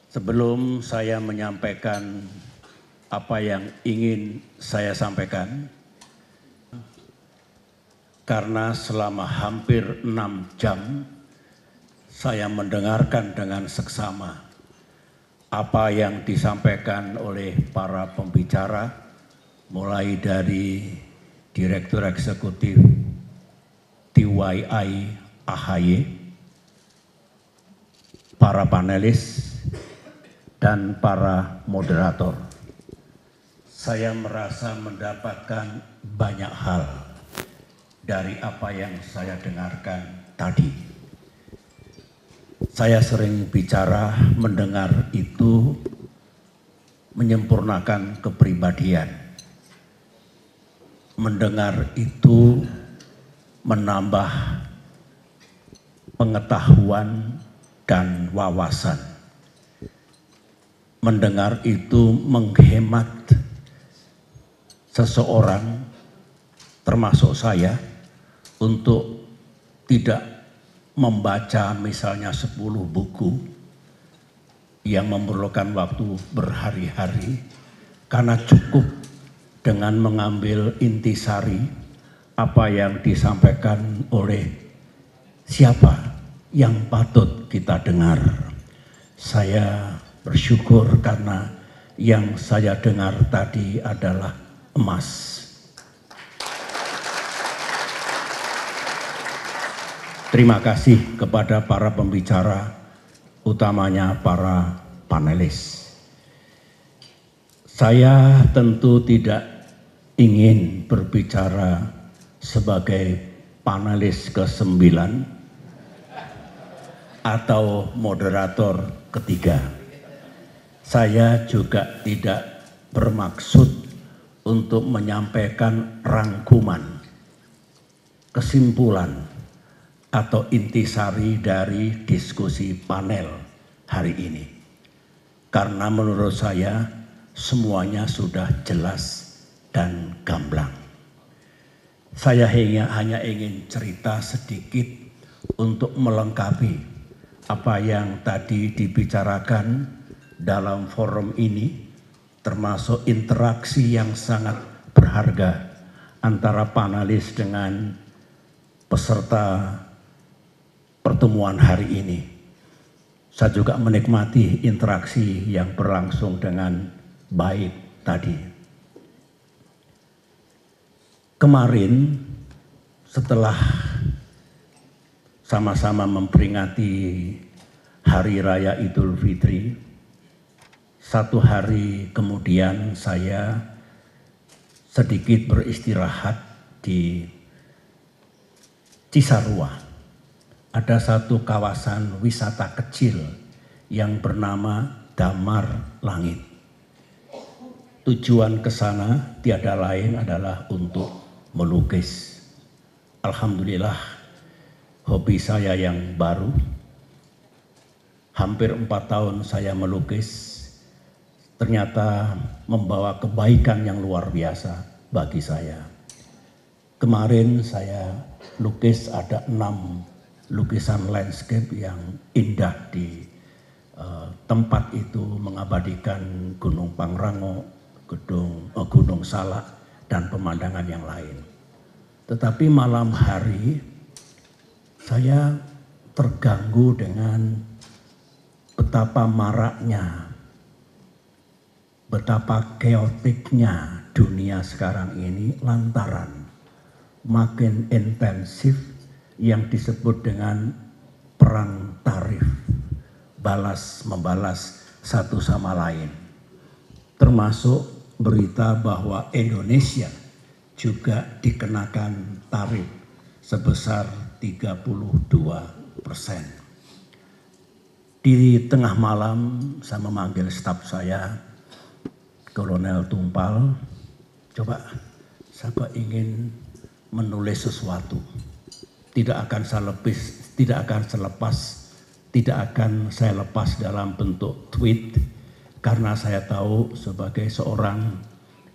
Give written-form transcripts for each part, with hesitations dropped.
Sebelum saya menyampaikan apa yang ingin saya sampaikan, karena selama hampir 6 jam saya mendengarkan dengan seksama apa yang disampaikan oleh para pembicara, mulai dari Direktur Eksekutif TYI AHY, para panelis, dan para moderator. Saya merasa mendapatkan banyak hal dari apa yang saya dengarkan tadi. Saya sering bicara, mendengar itu menyempurnakan kepribadian. Mendengar itu menambah pengetahuan dan wawasan. Mendengar itu menghemat seseorang, termasuk saya, untuk tidak membaca misalnya 10 buku yang memerlukan waktu berhari-hari, karena cukup dengan mengambil intisari apa yang disampaikan oleh siapa yang patut kita dengar. Saya bersyukur karena yang saya dengar tadi adalah emas. Terima kasih kepada para pembicara, utamanya para panelis. Saya tentu tidak ingin berbicara sebagai panelis ke-9 atau moderator ketiga. Saya juga tidak bermaksud untuk menyampaikan rangkuman, kesimpulan, atau intisari dari diskusi panel hari ini. Karena menurut saya semuanya sudah jelas dan gamblang. Saya hanya ingin cerita sedikit untuk melengkapi apa yang tadi dibicarakan dalam forum ini, termasuk interaksi yang sangat berharga antara panelis dengan peserta pertemuan hari ini. Saya juga menikmati interaksi yang berlangsung dengan baik tadi. Kemarin setelah sama-sama memperingati Hari Raya Idul Fitri, 1 hari kemudian saya sedikit beristirahat di Cisarua. Ada satu kawasan wisata kecil yang bernama Damar Langit. Tujuan ke sana tiada lain adalah untuk melukis. Alhamdulillah, hobi saya yang baru. Hampir 4 tahun saya melukis, ternyata membawa kebaikan yang luar biasa bagi saya. Kemarin saya lukis ada 6 lukisan landscape yang indah di tempat itu, mengabadikan Gunung Pangrango, Gunung Salak, dan pemandangan yang lain. Tetapi malam hari saya terganggu dengan betapa maraknya, betapa keotiknya dunia sekarang ini lantaran makin intensif yang disebut dengan perang tarif, balas membalas satu sama lain. Termasuk berita bahwa Indonesia juga dikenakan tarif sebesar 32%. Di tengah malam saya memanggil staf saya, Kolonel Tumpal, coba saya ingin menulis sesuatu. Tidak akan saya lepas dalam bentuk tweet, karena saya tahu sebagai seorang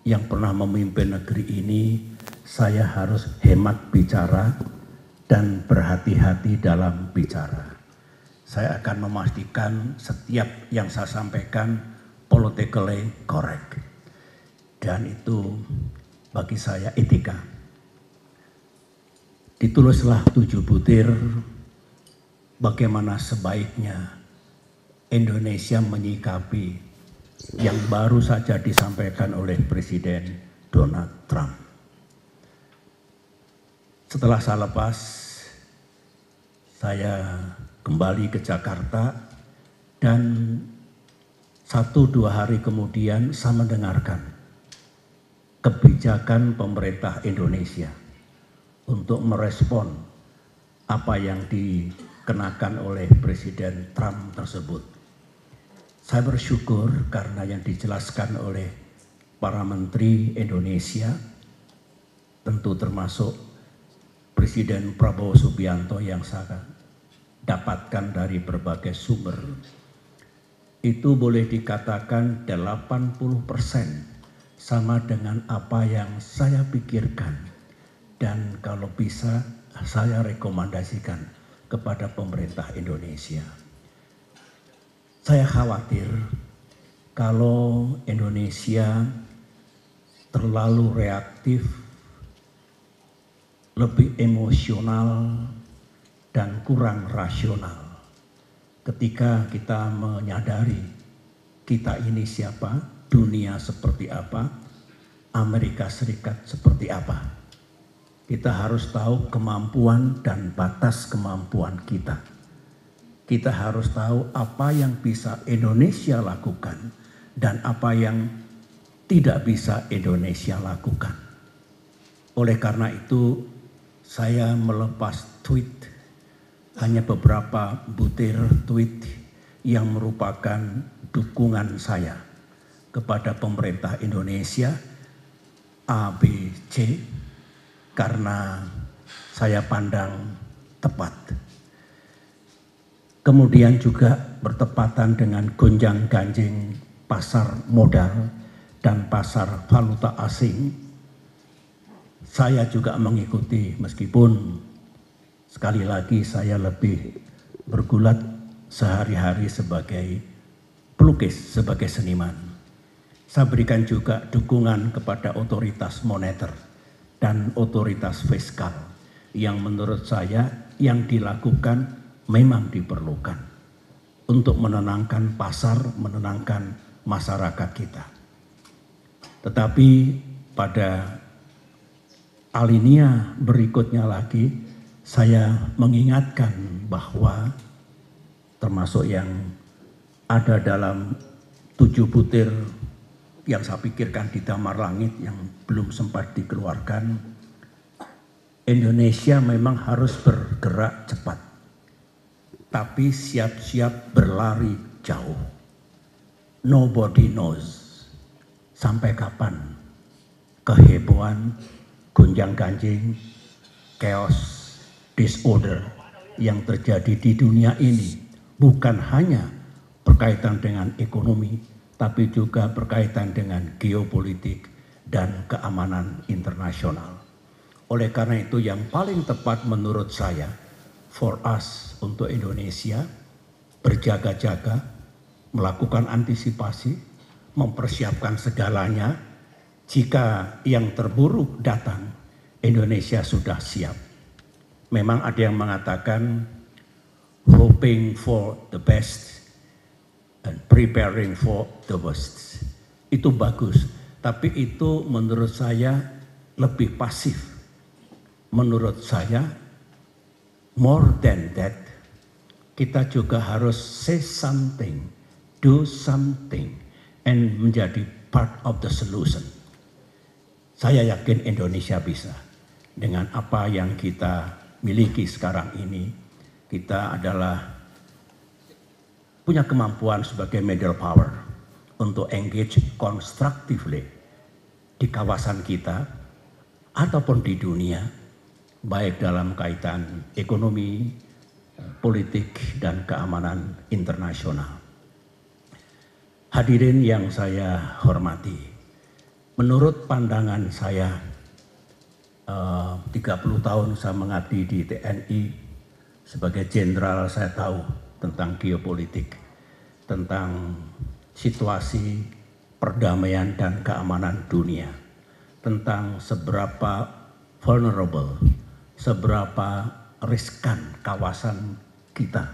yang pernah memimpin negeri ini, saya harus hemat bicara dan berhati-hati dalam bicara. saya akan memastikan setiap yang saya sampaikan politically correct. Dan itu bagi saya etika. Ditulislah 7 butir bagaimana sebaiknya Indonesia menyikapi yang baru saja disampaikan oleh Presiden Donald Trump. Setelah saya lepas, saya kembali ke Jakarta dan 1-2 hari kemudian saya mendengarkan kebijakan pemerintah Indonesia untuk merespon apa yang dikenakan oleh Presiden Trump tersebut. Saya bersyukur karena yang dijelaskan oleh para menteri Indonesia, tentu termasuk Presiden Prabowo Subianto yang saya dapatkan dari berbagai sumber, itu boleh dikatakan 80% sama dengan apa yang saya pikirkan, dan kalau bisa saya rekomendasikan kepada pemerintah Indonesia. Saya khawatir kalau Indonesia terlalu reaktif, lebih emosional dan kurang rasional ketika kita menyadari kita ini siapa, dunia seperti apa, Amerika Serikat seperti apa. Kita harus tahu kemampuan dan batas kemampuan kita. Kita harus tahu apa yang bisa Indonesia lakukan dan apa yang tidak bisa Indonesia lakukan. Oleh karena itu, saya melepas tweet, hanya beberapa butir tweet yang merupakan dukungan saya kepada pemerintah Indonesia A, B, C, karena saya pandang tepat. Kemudian juga bertepatan dengan gonjang-ganjing pasar modal dan pasar valuta asing. Saya juga mengikuti, meskipun sekali lagi saya lebih bergulat sehari-hari sebagai pelukis, sebagai seniman. Saya berikan juga dukungan kepada otoritas moneter dan otoritas fiskal yang menurut saya yang dilakukan memang diperlukan untuk menenangkan pasar, menenangkan masyarakat kita. Tetapi pada alinea berikutnya lagi, saya mengingatkan bahwa termasuk yang ada dalam 7 butir yang saya pikirkan di damar langit yang belum sempat dikeluarkan, Indonesia memang harus bergerak cepat, tapi siap-siap berlari jauh. Nobody knows sampai kapan kehebohan, gonjang-ganjing, chaos, disorder yang terjadi di dunia ini bukan hanya berkaitan dengan ekonomi, tapi juga berkaitan dengan geopolitik dan keamanan internasional. Oleh karena itu yang paling tepat menurut saya, for us, untuk Indonesia, berjaga-jaga, melakukan antisipasi, mempersiapkan segalanya. Jika yang terburuk datang, Indonesia sudah siap. Memang ada yang mengatakan hoping for the best and preparing for the worst. Itu bagus, tapi itu menurut saya lebih pasif. Menurut saya, more than that, kita juga harus say something, do something, and menjadi part of the solution. Saya yakin Indonesia bisa. Dengan apa yang kita miliki sekarang ini, kita adalah punya kemampuan sebagai middle power untuk engage constructively di kawasan kita ataupun di dunia, baik dalam kaitan ekonomi, politik, dan keamanan internasional. Hadirin yang saya hormati, menurut pandangan saya, 30 tahun saya mengabdi di TNI, sebagai jenderal saya tahu tentang geopolitik, tentang situasi perdamaian dan keamanan dunia, tentang seberapa vulnerable, seberapa riskan kawasan kita.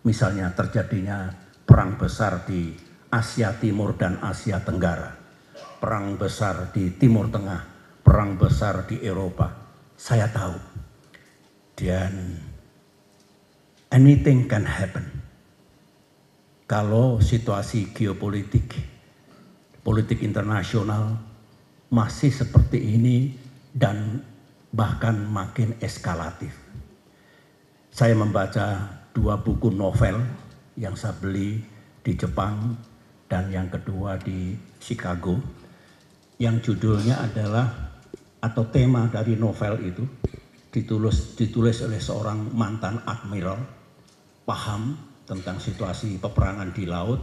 Misalnya terjadinya perang besar di Asia Timur dan Asia Tenggara, perang besar di Timur Tengah, perang besar di Eropa. Saya tahu. Dan anything can happen. Kalau situasi geopolitik, politik internasional masih seperti ini dan bahkan makin eskalatif. Saya membaca 2 buku novel yang saya beli di Jepang dan yang kedua di Chicago, yang judulnya adalah, atau tema dari novel itu ditulis oleh seorang mantan admiral, paham tentang situasi peperangan di laut,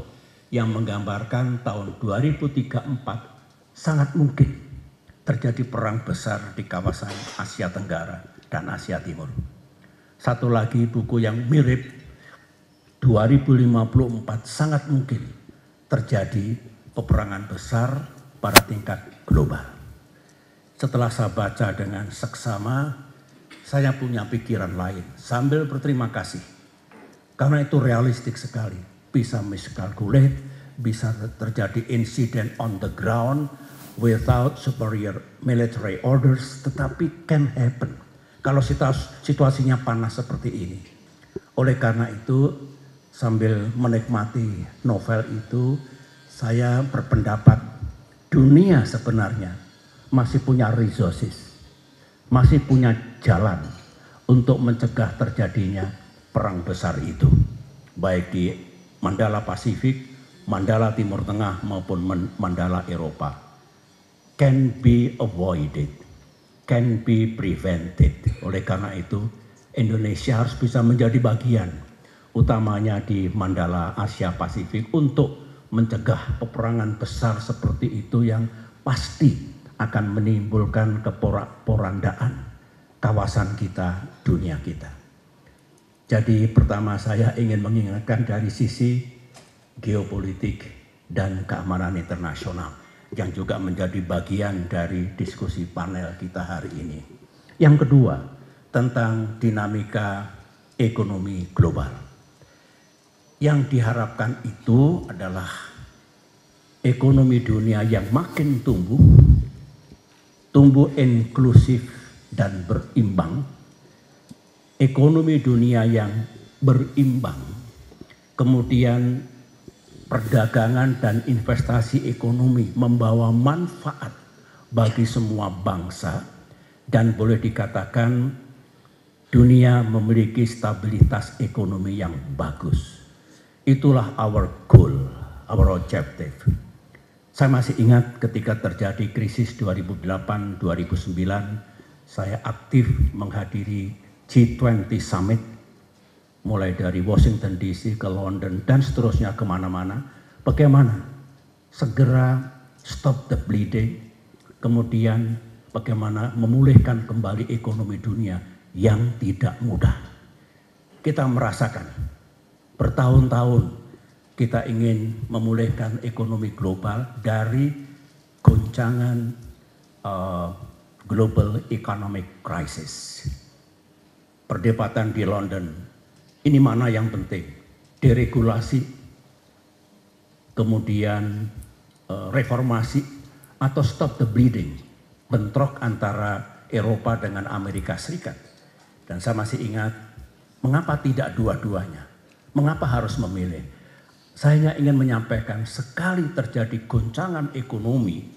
yang menggambarkan tahun 2034 sangat mungkin terjadi perang besar di kawasan Asia Tenggara dan Asia Timur. Satu lagi buku yang mirip, 2054 sangat mungkin terjadi peperangan besar pada tingkat global. Setelah saya baca dengan seksama, saya punya pikiran lain sambil berterima kasih. Karena itu realistik sekali, bisa miscalculate, bisa terjadi insiden on the ground without superior military orders, tetapi can happen kalau situasinya panas seperti ini. Oleh karena itu, sambil menikmati novel itu, saya berpendapat dunia sebenarnya masih punya resources, masih punya jalan untuk mencegah terjadinya perang besar itu, baik di Mandala Pasifik, Mandala Timur Tengah maupun Mandala Eropa. Can be avoided, can be prevented. Oleh karena itu, Indonesia harus bisa menjadi bagian, utamanya di Mandala Asia Pasifik, untuk mencegah peperangan besar seperti itu yang pasti akan menimbulkan keporak-porandaan kawasan kita, dunia kita. Jadi pertama saya ingin mengingatkan dari sisi geopolitik dan keamanan internasional yang juga menjadi bagian dari diskusi panel kita hari ini. Yang kedua, tentang dinamika ekonomi global. Yang diharapkan itu adalah ekonomi dunia yang makin tumbuh inklusif dan berimbang, ekonomi dunia yang berimbang, kemudian perdagangan dan investasi ekonomi membawa manfaat bagi semua bangsa, dan boleh dikatakan dunia memiliki stabilitas ekonomi yang bagus. Itulah our goal, our objective. Saya masih ingat ketika terjadi krisis 2008-2009, saya aktif menghadiri G20 Summit, mulai dari Washington DC ke London dan seterusnya kemana-mana. Bagaimana segera stop the bleeding, kemudian bagaimana memulihkan kembali ekonomi dunia yang tidak mudah. Kita merasakan bertahun-tahun kita ingin memulihkan ekonomi global dari goncangan global economic crisis. Perdebatan di London, ini mana yang penting? Deregulasi, kemudian reformasi, atau stop the bleeding, bentrok antara Eropa dengan Amerika Serikat. Dan saya masih ingat, mengapa tidak dua-duanya? Mengapa harus memilih? Saya ingin menyampaikan, sekali terjadi goncangan ekonomi,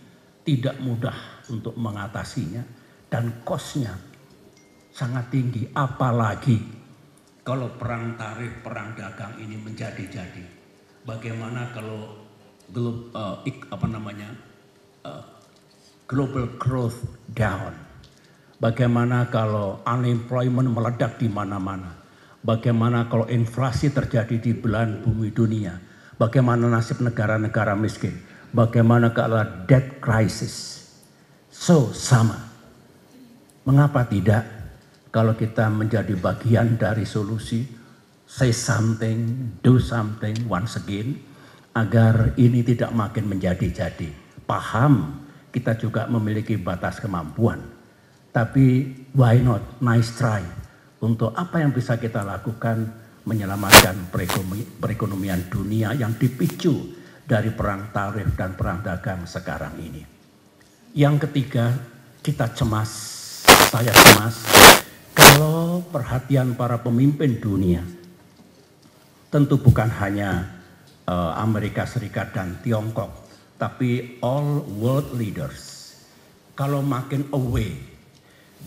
tidak mudah untuk mengatasinya dan kosnya sangat tinggi. Apalagi kalau perang tarif, perang dagang ini menjadi-jadi. Bagaimana kalau global growth down? Bagaimana kalau unemployment meledak di mana-mana? Bagaimana kalau inflasi terjadi di belahan bumi dunia? Bagaimana nasib negara-negara miskin? Bagaimana kalau debt crisis? So, sama. Mengapa tidak kalau kita menjadi bagian dari solusi say something, do something once again, agar ini tidak makin menjadi-jadi. Paham kita juga memiliki batas kemampuan, tapi why not, nice try, untuk apa yang bisa kita lakukan menyelamatkan perekonomian dunia yang dipicu dari perang tarif dan perang dagang sekarang ini. Yang ketiga, kita cemas, saya cemas, kalau perhatian para pemimpin dunia, tentu bukan hanya Amerika Serikat dan Tiongkok, tapi all world leaders, kalau makin away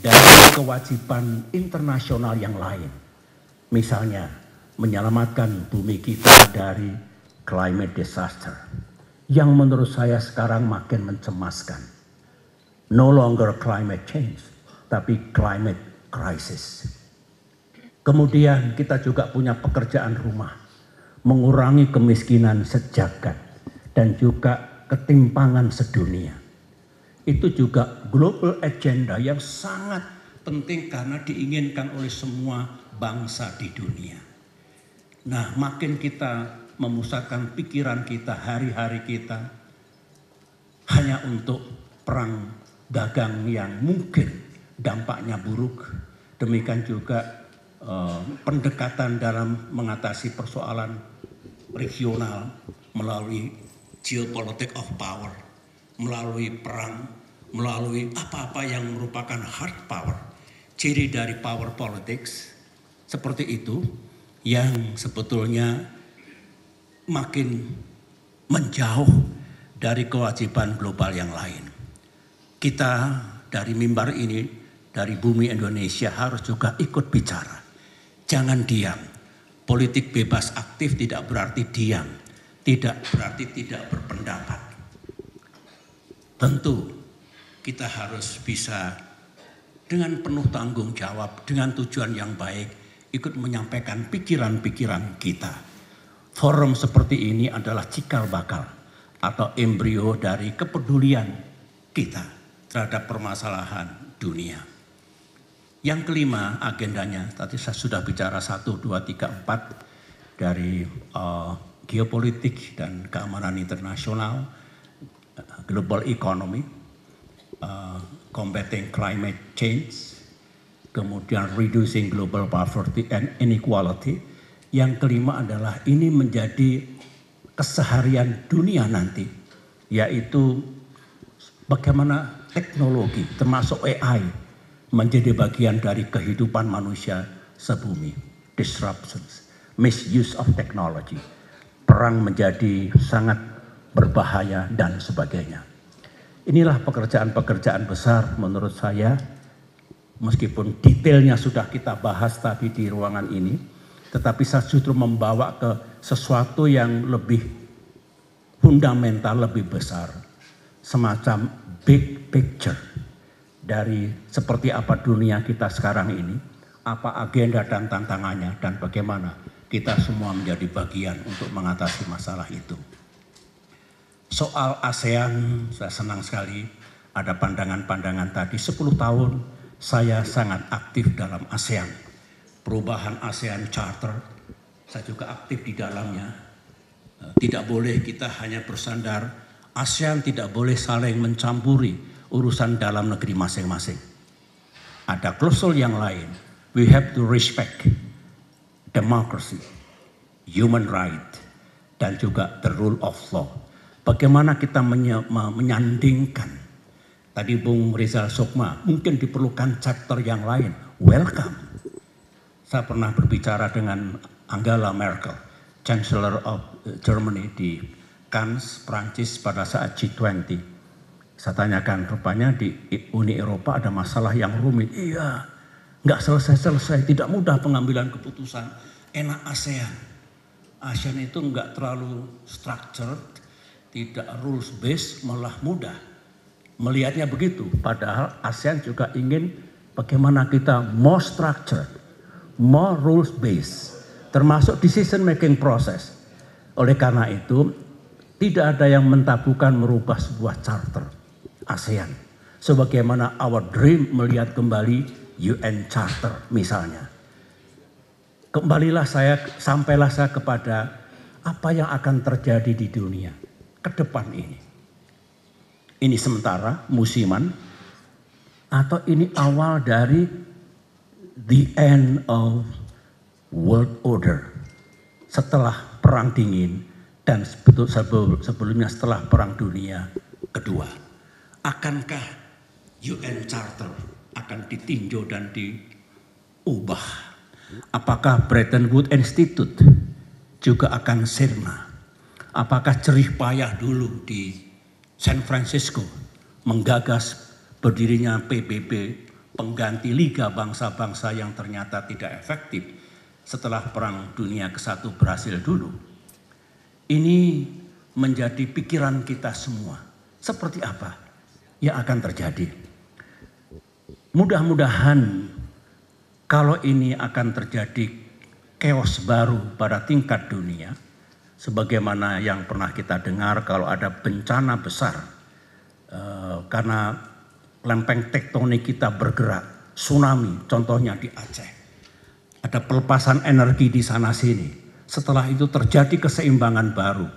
dari kewajiban internasional yang lain, misalnya menyelamatkan bumi kita dari climate disaster, yang menurut saya sekarang makin mencemaskan. No longer climate change, tapi climate crisis. Kemudian kita juga punya pekerjaan rumah, mengurangi kemiskinan sejagat dan juga ketimpangan sedunia. Itu juga global agenda yang sangat penting karena diinginkan oleh semua bangsa di dunia. Nah, makin kita memusatkan pikiran kita, hari-hari kita hanya untuk perang dagang yang mungkin dampaknya buruk, demikian juga pendekatan dalam mengatasi persoalan regional melalui geopolitik of power, melalui perang, melalui apa-apa yang merupakan hard power, ciri dari power politics seperti itu yang sebetulnya makin menjauh dari kewajiban global yang lain. Kita dari mimbar ini, dari bumi Indonesia harus juga ikut bicara. Jangan diam. Politik bebas aktif tidak berarti diam, tidak berarti tidak berpendapat. Tentu kita harus bisa dengan penuh tanggung jawab, dengan tujuan yang baik, ikut menyampaikan pikiran-pikiran kita. Forum seperti ini adalah cikal bakal atau embrio dari kepedulian kita terhadap permasalahan dunia. Yang kelima agendanya, tadi saya sudah bicara 1, 2, 3, 4 dari geopolitik dan keamanan internasional, global economy, combating climate change, kemudian reducing global poverty and inequality. Yang kelima adalah ini menjadi keseharian dunia nanti, yaitu bagaimana teknologi termasuk AI menjadi bagian dari kehidupan manusia sebumi. Disruptions, misuse of technology, perang menjadi sangat berbahaya dan sebagainya. Inilah pekerjaan-pekerjaan besar menurut saya, meskipun detailnya sudah kita bahas tadi di ruangan ini, tetapi saya justru membawa ke sesuatu yang lebih fundamental, lebih besar, semacam big picture dari seperti apa dunia kita sekarang ini, apa agenda dan tantangannya, dan bagaimana kita semua menjadi bagian untuk mengatasi masalah itu. Soal ASEAN, saya senang sekali ada pandangan-pandangan tadi. 10 tahun saya sangat aktif dalam ASEAN. Perubahan ASEAN Charter, saya juga aktif di dalamnya. Tidak boleh kita hanya bersandar, ASEAN tidak boleh saling mencampuri urusan dalam negeri masing-masing. Ada klausul yang lain. We have to respect democracy, human right, dan juga the rule of law. Bagaimana kita menyandingkan. Tadi Bung Rizal Sukma, mungkin diperlukan chapter yang lain. Welcome. Saya pernah berbicara dengan Angela Merkel, Chancellor of Germany di Cannes, Prancis pada saat G20. Saya tanyakan, rupanya di Uni Eropa ada masalah yang rumit. Iya, nggak selesai-selesai, tidak mudah pengambilan keputusan. Enak ASEAN. ASEAN itu nggak terlalu structured, tidak rules based, malah mudah. Melihatnya begitu, padahal ASEAN juga ingin bagaimana kita more structured, more rules based, termasuk decision making process. Oleh karena itu, tidak ada yang mentabukan merubah sebuah charter ASEAN. Sebagaimana our dream melihat kembali UN Charter misalnya. sampailah saya kepada apa yang akan terjadi di dunia ke depan ini. Ini sementara, musiman, atau ini awal dari the end of world order. Setelah perang dingin dan sebelumnya setelah perang dunia kedua. Akankah UN Charter akan ditinjau dan diubah? Apakah Bretton Woods Institute juga akan sirna? Apakah jerih payah dulu di San Francisco menggagas berdirinya PBB, pengganti Liga Bangsa-Bangsa yang ternyata tidak efektif setelah Perang Dunia ke-1 berhasil dulu. Ini menjadi pikiran kita semua. Seperti apa yang akan terjadi? Mudah-mudahan kalau ini akan terjadi chaos baru pada tingkat dunia, sebagaimana yang pernah kita dengar kalau ada bencana besar karena lempeng tektonik kita bergerak, tsunami contohnya di Aceh. Ada pelepasan energi di sana sini. Setelah itu terjadi keseimbangan baru.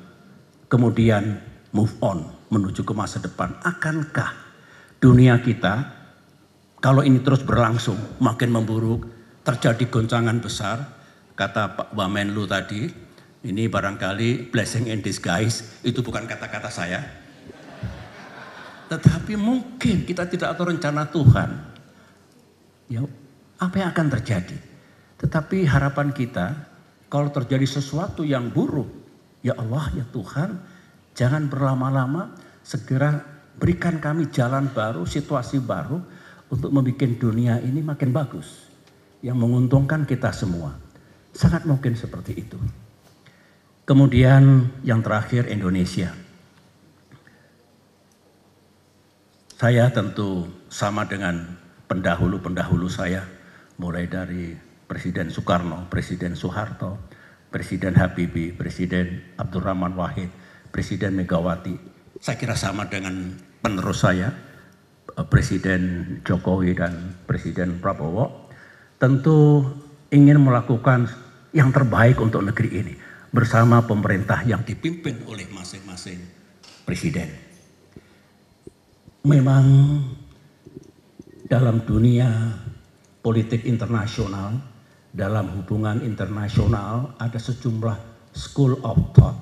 Kemudian move on menuju ke masa depan. Akankah dunia kita kalau ini terus berlangsung makin memburuk, terjadi goncangan besar, kata Pak Wamenlu tadi, ini barangkali blessing in disguise, itu bukan kata-kata saya. Tetapi mungkin kita tidak tahu rencana Tuhan. Ya, apa yang akan terjadi? Tetapi harapan kita, kalau terjadi sesuatu yang buruk, ya Allah, ya Tuhan, jangan berlama-lama, segera berikan kami jalan baru, situasi baru, untuk membuat dunia ini makin bagus. Yang menguntungkan kita semua. Sangat mungkin seperti itu. Kemudian yang terakhir Indonesia. Saya tentu sama dengan pendahulu-pendahulu saya, mulai dari Presiden Soekarno, Presiden Soeharto, Presiden Habibie, Presiden Abdurrahman Wahid, Presiden Megawati. Saya kira sama dengan penerus saya, Presiden Jokowi dan Presiden Prabowo, tentu ingin melakukan yang terbaik untuk negeri ini bersama pemerintah yang dipimpin oleh masing-masing presiden. Memang dalam dunia politik internasional, dalam hubungan internasional ada sejumlah school of thought,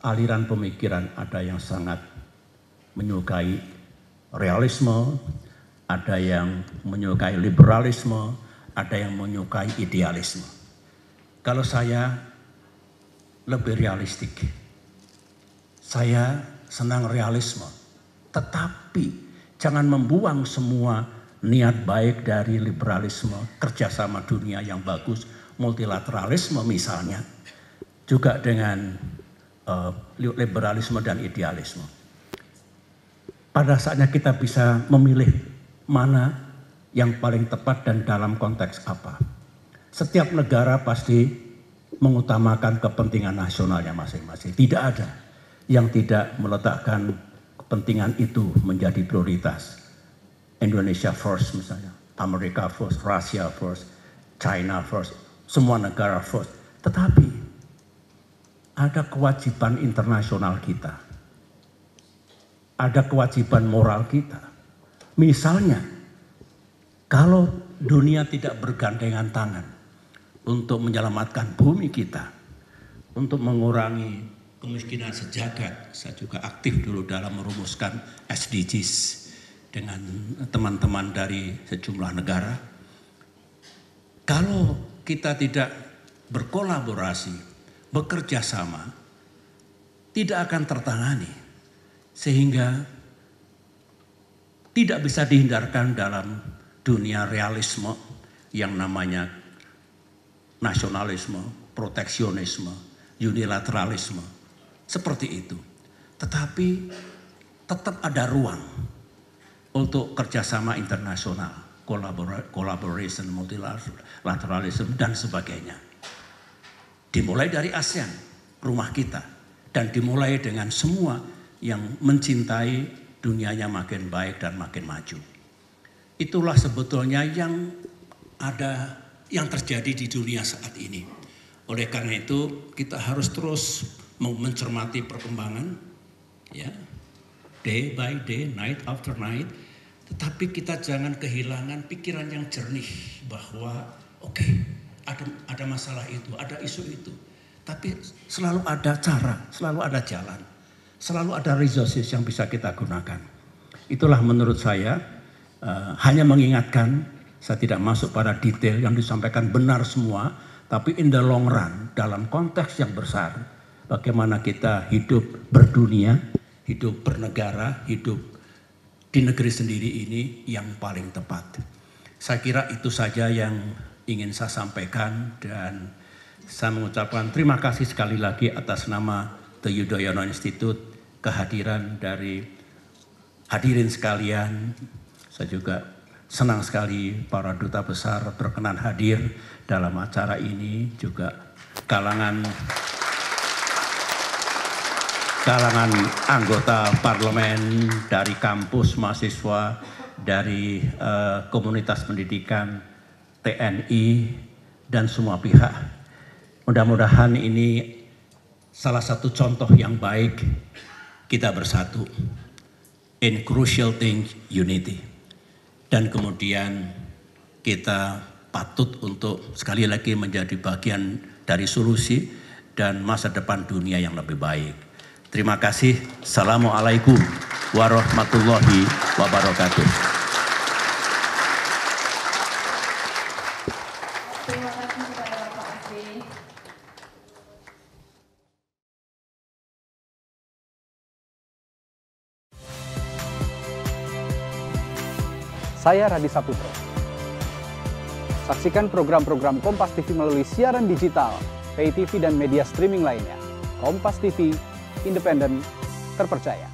aliran pemikiran, ada yang sangat menyukai realisme, ada yang menyukai liberalisme, ada yang menyukai idealisme. Kalau saya lebih realistik, saya senang realisme, tetapi jangan membuang semua niat baik dari liberalisme, kerjasama dunia yang bagus, multilateralisme misalnya, juga dengan liberalisme dan idealisme. Pada saatnya kita bisa memilih mana yang paling tepat dan dalam konteks apa. Setiap negara pasti mengutamakan kepentingan nasionalnya masing-masing. Tidak ada yang tidak meletakkan kepentingan itu menjadi prioritas. Indonesia first misalnya, Amerika first, Russia first, China first, semua negara first. Tetapi ada kewajiban internasional kita. Ada kewajiban moral kita. Misalnya, kalau dunia tidak bergandengan tangan untuk menyelamatkan bumi kita, untuk mengurangi kemiskinan sejagat. Saya juga aktif dulu dalam merumuskan SDGs dengan teman-teman dari sejumlah negara. Kalau kita tidak berkolaborasi, bekerja sama, tidak akan tertangani. Sehingga tidak bisa dihindarkan dalam dunia realisme yang namanya nasionalisme, proteksionisme, unilateralisme, seperti itu. Tetapi tetap ada ruang untuk kerjasama internasional, collaboration, multilateralism, dan sebagainya. Dimulai dari ASEAN, rumah kita, dan dimulai dengan semua yang mencintai dunianya makin baik dan makin maju. Itulah sebetulnya yang ada yang terjadi di dunia saat ini. Oleh karena itu kita harus terus mencermati perkembangan, ya, day by day, night after night. Tetapi kita jangan kehilangan pikiran yang jernih bahwa oke, ada masalah itu, ada isu itu. Tapi selalu ada cara, selalu ada jalan, selalu ada resources yang bisa kita gunakan. Itulah menurut saya hanya mengingatkan, saya tidak masuk pada detail yang disampaikan benar semua, tapi in the long run, dalam konteks yang besar, bagaimana kita hidup berdunia, hidup bernegara, hidup di negeri sendiri ini yang paling tepat. Saya kira itu saja yang ingin saya sampaikan, dan saya mengucapkan terima kasih sekali lagi atas nama The Yudhoyono Institute, kehadiran dari hadirin sekalian. Saya juga senang sekali para duta besar berkenan hadir dalam acara ini, juga kalangan anggota parlemen dari kampus, mahasiswa, dari komunitas pendidikan, TNI, dan semua pihak. Mudah-mudahan ini salah satu contoh yang baik kita bersatu. In crucial things, unity. Dan kemudian kita patut untuk sekali lagi menjadi bagian dari solusi dan masa depan dunia yang lebih baik. Terima kasih. Assalamualaikum warahmatullahi wabarakatuh. Terima kasih kepada Bapak Asri. Saya Radi Saputro. Saksikan program-program Kompas TV melalui siaran digital, pay TV dan media streaming lainnya. Kompas TV, independen, terpercaya.